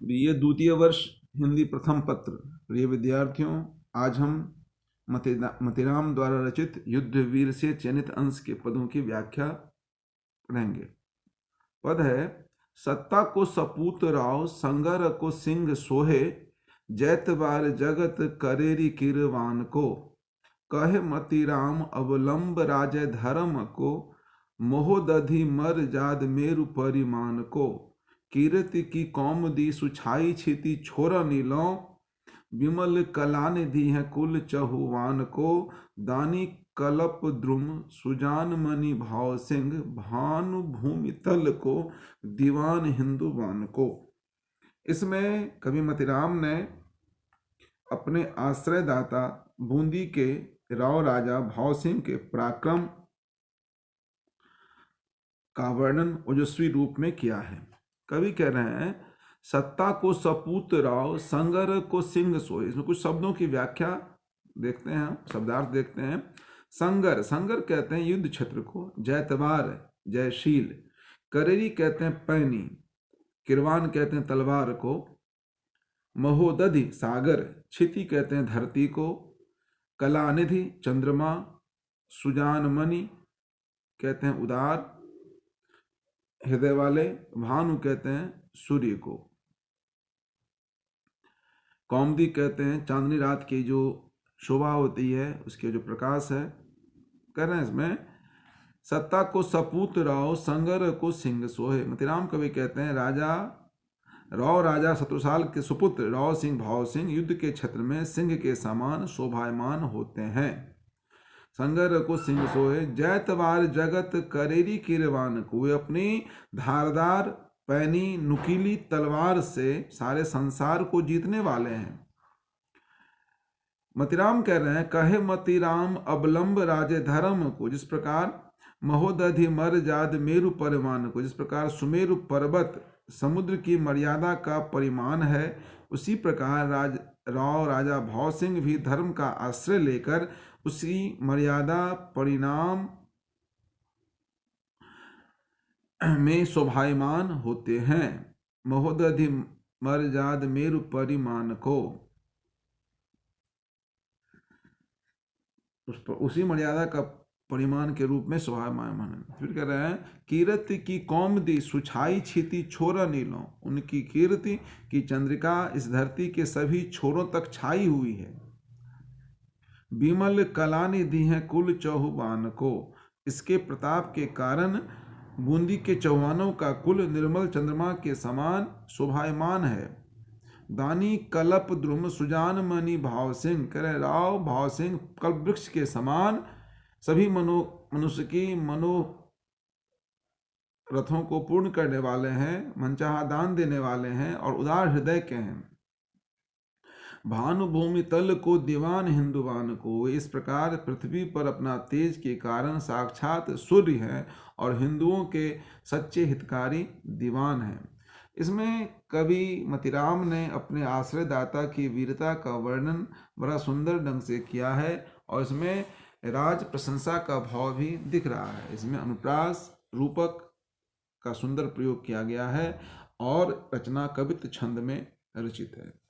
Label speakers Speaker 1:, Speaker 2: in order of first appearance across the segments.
Speaker 1: BA द्वितीय वर्ष हिंदी प्रथम पत्र। प्रिय विद्यार्थियों, आज हम मतिराम द्वारा रचित युद्ध वीर से चयनित अंश के पदों की व्याख्या पढ़ेंगे। पद है, सत्ता को सपूत राव, संगर को सिंह सोहे, जैतबार जगत करेरी किरवान को, कहे मतिराम अवलंब राजय धर्म को, मोहदधि मर जाद मेरु परिमान को, कीर्ति की कौम दी सुछाई छिति छोरा नीलो, विमल कलान दी है कुल चहुवान को, दानी कलप द्रुम सुजान मणि भाव सिंह, भानु भूमि तल को, दीवान हिंदुवान को। इसमें कवि मतिराम ने अपने आश्रयदाता बूंदी के राव राजा भाव सिंह के पराक्रम का वर्णन ओजस्वी रूप में किया है। कवि कह रहे हैं, सत्ता को सपूत राव, संगर को सिंह सोए। इसमें कुछ शब्दों की व्याख्या देखते हैं, शब्दार्थ देखते हैं। संगर, संगर कहते हैं युद्ध क्षेत्र को। जैतवार, जयशील। करेरी कहते हैं पैनी। किरवान कहते हैं तलवार को। महोदधि, सागर। क्षिति कहते हैं धरती को। कलानिधि, चंद्रमा। सुजान मणि कहते हैं उदार हृदय वाले। भानु कहते हैं सूर्य को। कौमुदी कहते हैं चांदनी रात की जो शोभा होती है, उसके जो प्रकाश है। कह रहे हैं इसमें, सत्ता को सपूत राव, संगर को सिंह सोहे। मतिराम कवि कहते हैं, राजा शत्रुसाल के सुपुत्र राव सिंह भाव सिंह युद्ध के क्षेत्र में सिंह के समान शोभायमान होते हैं। संगर को सिंह सोए, जैतवार जगत करेरी किरवान को। वे अपनी धारदार पैनी नुकीली तलवार से सारे संसार को जीतने वाले हैं। मतिराम कह रहे हैं, कहे मतिराम अवलंब राजे धर्म को। जिस प्रकार महोदधि मर जाद मेरु परिमाण को, जिस प्रकार सुमेरु पर्वत समुद्र की मर्यादा का परिमाण है, उसी प्रकार राव राजा भाव सिंह भी धर्म का आश्रय लेकर उसी मर्यादा परिणाम में शोभायमान होते हैं। महोदधि मर जाद मेरु परिमाण को, उसी मर्यादा का परिमाण के रूप में शोभायमान। फिर कह रहे हैं, कीर्ति की कौम दी सुछाई छिति छोरा नीलो। उनकी कीर्ति की चंद्रिका इस धरती के सभी छोरों तक छाई हुई है। विमल कलानी दी है कुल चौहुबान को। इसके प्रताप के कारण बूंदी के चौहानों का कुल निर्मल चंद्रमा के समान शोभायमान है। दानी कल्प द्रुम सुजान मणि भाव सिंह। करे राव भाव सिंह कल्प वृक्ष के समान सभी मनुष्य की मनोरथों को पूर्ण करने वाले हैं, मनचाहा दान देने वाले हैं और उदार हृदय के हैं। भानु भूमि तल को, दीवान हिंदुवान को। इस प्रकार पृथ्वी पर अपना तेज के कारण साक्षात सूर्य है और हिंदुओं के सच्चे हितकारी दीवान हैं। इसमें कवि मतिराम ने अपने आश्रयदाता की वीरता का वर्णन बड़ा सुंदर ढंग से किया है और इसमें राज प्रशंसा का भाव भी दिख रहा है। इसमें अनुप्रास रूपक का सुंदर प्रयोग किया गया है और रचना कवित्व छंद में रचित है।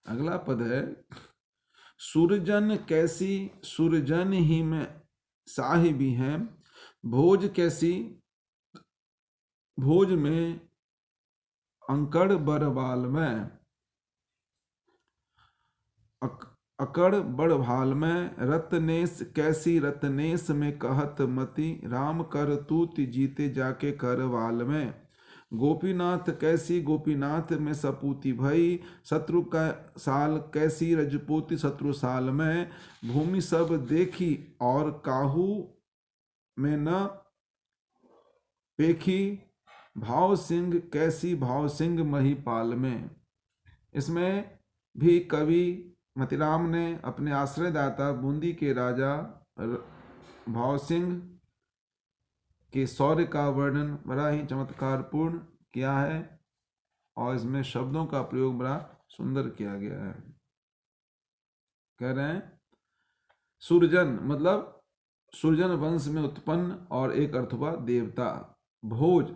Speaker 1: अगला पद है, सुरजन कैसी सुरजन ही में साहिबी है, भोज कैसी भोज में अंकड़ बरवाल में। अकड़ बड़भाल में रत्नेश कैसी रत्नेश में कहत मति, राम कर तूत जीते जाके करवाल में। गोपीनाथ कैसी गोपीनाथ में सपूती भई, शत्रु का साल कैसी रजपूती शत्रु साल में। भूमि सब देखी और काहू में न पेखी, भाव सिंह कैसी भाव सिंह महीपाल में। इसमें भी कवि मतिराम ने अपने आश्रयदाता बूंदी के राजा भाव सिंह के शौर्य का वर्णन बड़ा ही चमत्कारपूर्ण किया है और इसमें शब्दों का प्रयोग बड़ा सुंदर किया गया है। कह रहे हैं, सुरजन मतलब सुरजन वंश में उत्पन्न और एक अर्थ हुआ देवता। भोज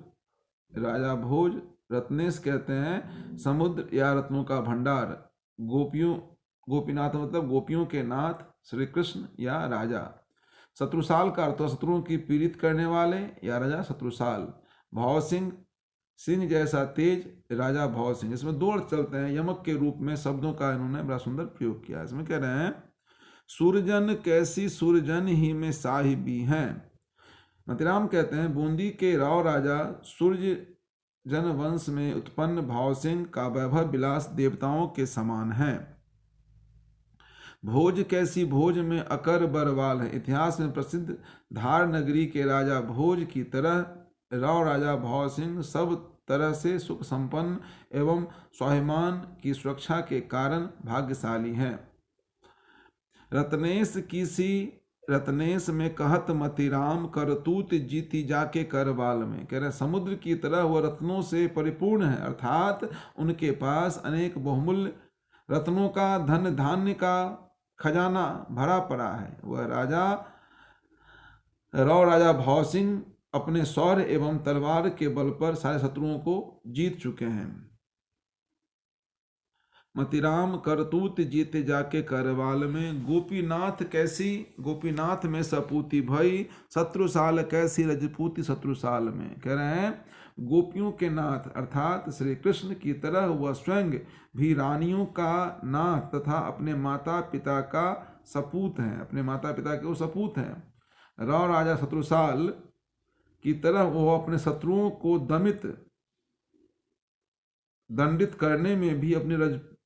Speaker 1: राजा भोज। रत्नेश कहते हैं समुद्र या रत्नों का भंडार। गोपियों, गोपीनाथ मतलब गोपियों के नाथ श्री कृष्ण या राजा। शत्रुसाल का अर्थ शत्रुओं की पीड़ित करने वाले या राजा शत्रुसाल। भव सिंह, सिंह जैसा तेज, राजा भव सिंह। इसमें दो अर्थ चलते हैं, यमक के रूप में शब्दों का इन्होंने बड़ा सुंदर प्रयोग किया। इसमें कह रहे हैं सूरजन कैसी सूरजन ही में साहिबी हैं। मतिराम कहते हैं बूंदी के राव राजा सूर्य जन वंश में उत्पन्न भाव सिंह का वैभव विलास देवताओं के समान है। भोज कैसी भोज में अकर बरवाल है। इतिहास में प्रसिद्ध धार नगरी के राजा भोज की तरह राव राजा भव सिंह सब तरह से सुख संपन्न एवं स्वाभिमान की सुरक्षा के कारण भाग्यशाली हैं। रत्नेश किसी रत्नेश में कहत मतिराम करतूत जीती जाके करवाल में। कह रहे समुद्र की तरह वह रत्नों से परिपूर्ण है, अर्थात उनके पास अनेक बहुमूल्य रत्नों का धन धान्य का खजाना भरा पड़ा है। वह राव राजा भव सिंह अपने शौर्य एवं तलवार के बल पर सारे शत्रुओं को जीत चुके हैं। मतिराम करतूत जीते जाके करवाल में। गोपीनाथ कैसी गोपीनाथ में सपूती भई, शत्रुसाल कैसी रजपूती शत्रुसाल में। कह रहे हैं गोपियों के नाथ अर्थात श्री कृष्ण की तरह वह स्वयं भी रानियों का नाथ तथा अपने माता पिता का सपूत हैं, अपने माता पिता के वो सपूत हैं। राव राजा शत्रुसाल की तरह वो अपने शत्रुओं को दंडित करने में भी अपनी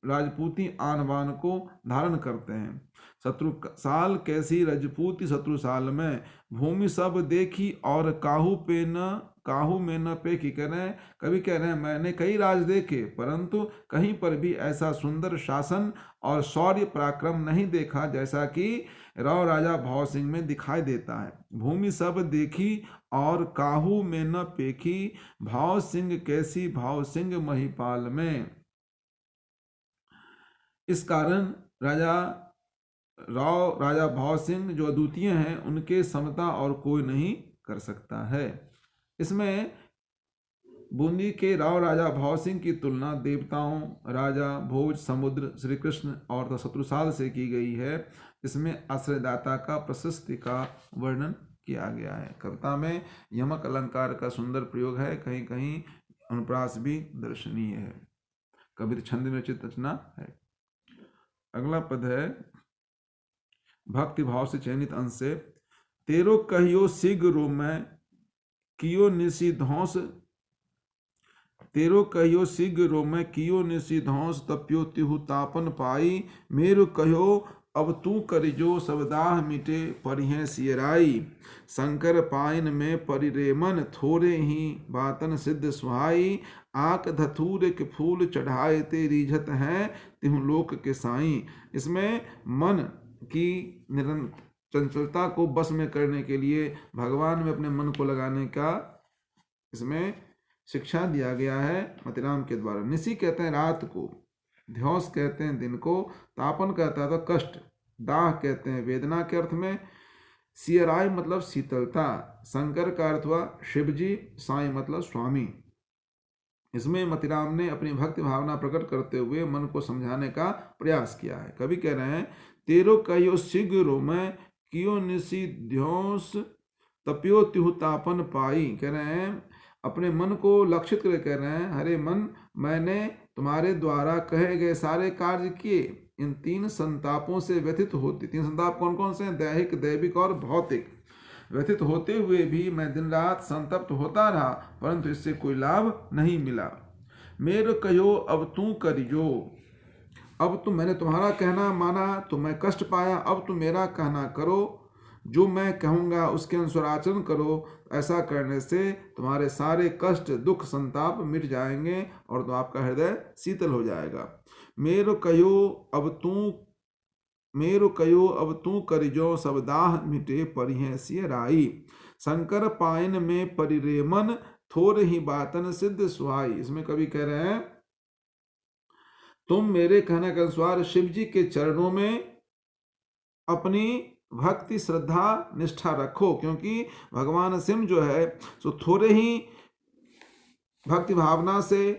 Speaker 1: राजपूती आन बान को धारण करते हैं। शत्रुसाल कैसी रजपूती शत्रुसाल में। भूमि सब देखी और काहू में न पेखी। कह रहे हैं कभी कह रहे हैं मैंने कई राज देखे परंतु कहीं पर भी ऐसा सुंदर शासन और शौर्य पराक्रम नहीं देखा जैसा कि राव राजा भव सिंह में दिखाई देता है। भूमि सब देखी और काहू में न पेखी, भाव सिंह कैसी भाव सिंह महिपाल में। इस कारण राजा भव सिंह जो अद्वितीय हैं उनके समता और कोई नहीं कर सकता है। इसमें बूंदी के राव राजा भव सिंह की तुलना देवताओं, राजा भोज, समुद्र, श्री कृष्ण और शत्रुसाल से की गई है। इसमें आश्रयदाता का प्रशस्ति का वर्णन किया गया है। कविता में यमक अलंकार का सुंदर प्रयोग है, कहीं कहीं अनुप्रास भी दर्शनीय है। कबीर छंद में रचित रचना है। अगला पद है भक्ति भाव से चयनित अंश से। तेरो कहियो शीघ्र में कियो निशिध्वंस, तेरो कहियो शीघ्र में कियो निशिध्वंस, तप्यो तिहु तापन पाई। मेरो कहो अब तू करिजो सबदाह मिटे परिहें सियराई। शंकर पाइन में परिरेमन थोरे ही बातन सिद्ध सुहाई। आक धतूर के फूल चढ़ाए ते रिझत हैं तिहु लोक के साई। इसमें मन की निरंतर चंचलता को बस में करने के लिए भगवान में अपने मन को लगाने का इसमें शिक्षा दिया गया है मतिराम के द्वारा। निशी कहते हैं रात को, ध्योस कहते हैं दिन को, तापन कहता है तो कष्ट, दाह कहते हैं वेदना के अर्थ में, सियराई मतलब शीतलता, शंकर का अर्थ हुआ शिवजी, साईं मतलब स्वामी। इसमें मतिराम ने अपनी भक्ति भावना प्रकट करते हुए मन को समझाने का प्रयास किया है। कवि कह रहे हैं तेरो कहियो शीघ्र में कियो निशिध्वंस, तप्यो तिहु तापन पाई। कह रहे हैं अपने मन को लक्षित कर कह रहे हैं हरे मन मैंने तुम्हारे द्वारा कहे गए सारे कार्य किए। इन तीन संतापों से व्यथित होते, तीन संताप कौन कौन से हैं? दैहिक, दैविक और भौतिक। व्यथित होते हुए भी मैं दिन रात संतप्त होता रहा परंतु इससे कोई लाभ नहीं मिला। मेरे कहो अब तू करियो, अब तुम मैंने तुम्हारा कहना माना तो मैं कष्ट पाया, अब तुम मेरा कहना करो, जो मैं कहूँगा उसके अनुसार आचरण करो। ऐसा करने से तुम्हारे सारे कष्ट, दुख, संताप मिट जाएंगे और तो आपका हृदय शीतल हो जाएगा। मेरो कयो अब तू करिजो सबदाह मिटे परिहें सियराई। शंकर पाइन में परिरेमन थोर ही बातन सिद्ध सुहाई। इसमें कवि कह रहे हैं तुम मेरे कहने के अनुसार शिव जी के चरणों में अपनी भक्ति, श्रद्धा, निष्ठा रखो, क्योंकि भगवान शिव जो है सो थोड़े ही भक्ति भावना से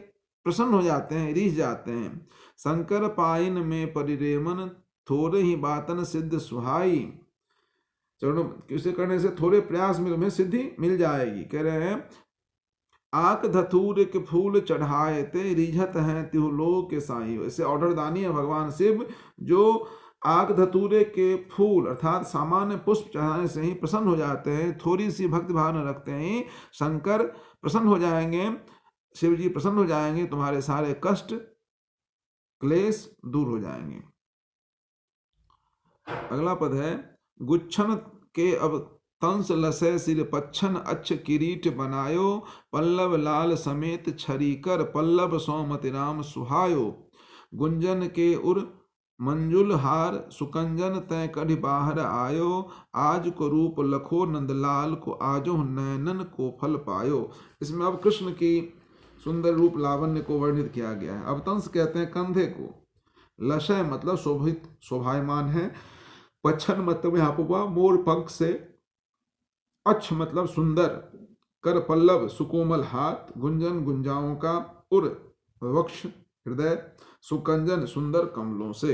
Speaker 1: प्रसन्न हो जाते हैं, रिझ जाते हैं। शंकर पाइन में परिरेमन, थोड़े ही बातन सिद्ध सुहाई। चरणों किसे करने से थोड़े प्रयास में तुम्हें सिद्धि मिल जाएगी। कह रहे हैं आक धतूर के फूल चढ़ाए ते, रिझत हैं तिहु लोक के साई। ऐसे ऑर्डर दानी है भगवान शिव, जो आग धतूरे के फूल अर्थात सामान्य पुष्प चढ़ाने से ही प्रसन्न हो जाते हैं, थोड़ी सी भक्ति भावना रखते हैं, शंकर प्रसन्न हो जाएंगे, शिव जी प्रसन्न हो जाएंगे, तुम्हारे सारे कष्ट क्लेश दूर हो जाएंगे। अगला पद है गुच्छन के अब तंस लसय सिर पच्छन, अच्छ किरीट बनायो, पल्लव लाल समेत छरीकर, पल्लव सौमति राम सुहायो। गुंजन के उर मंजुल हार, सुकंजन तय कढ़ बाहर आयो, आज को रूप लखो नंदलाल को, आजो नैनन को फल पायो। इसमें अब कृष्ण की सुंदर रूप लावण्य को वर्णित किया गया है। अब तंस कहते हैं कंधे को, लशय मतलब शोभित शोभायमान है, पच्छन मतलब यहाँ पर हुआ मोर पंख से, अच्छ मतलब सुंदर, कर पल्लव सुकोमल हाथ, गुंजन गुंजाओं का, उर वक्ष हृदय, सुकंजन सुंदर कमलों से।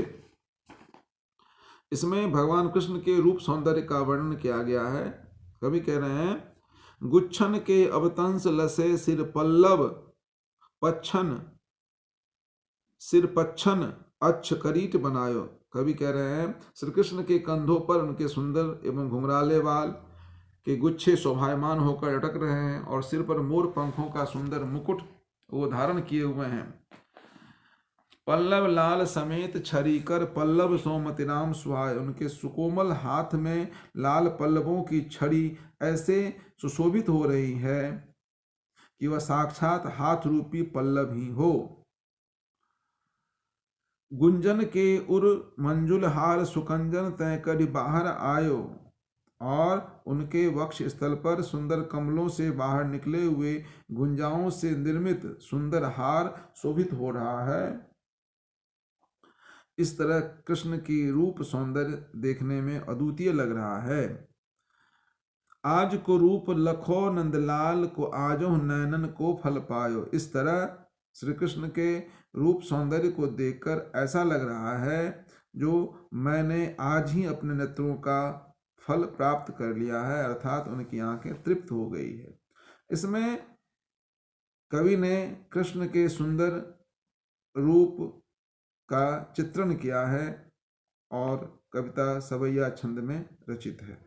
Speaker 1: इसमें भगवान कृष्ण के रूप सौंदर्य का वर्णन किया गया है। कवि कह रहे हैं गुच्छन के अवतंस लसे सिर पल्लव पच्छन, सिर पच्छन अच्छ करीट बनायो। कवि कह रहे हैं श्री कृष्ण के कंधों पर उनके सुंदर एवं घुंघराले बाल के गुच्छे शोभायमान होकर लटक रहे हैं और सिर पर मोर पंखों का सुंदर मुकुट वो धारण किए हुए हैं। पल्लव लाल समेत छरीकर, पल्लव सोमति राम सुहाय। उनके सुकोमल हाथ में लाल पल्लवों की छड़ी ऐसे सुशोभित हो रही है कि वह साक्षात हाथ रूपी पल्लव ही हो। गुंजन के उर मंजुल हार, सुकंजन तय कढ़ बाहर आयो। और उनके वक्ष स्थल पर सुंदर कमलों से बाहर निकले हुए गुंजाओं से निर्मित सुंदर हार शोभित हो रहा है। इस तरह कृष्ण की रूप सौंदर्य देखने में अद्वितीय लग रहा है। आज को रूप लखो नंदलाल को, आजो नैनन को फल पायो। इस तरह श्री कृष्ण के रूप सौंदर्य को देखकर ऐसा लग रहा है जो मैंने आज ही अपने नेत्रों का फल प्राप्त कर लिया है, अर्थात उनकी आंखें तृप्त हो गई है। इसमें कवि ने कृष्ण के सुंदर रूप का चित्रण किया है और कविता सवैया छंद में रचित है।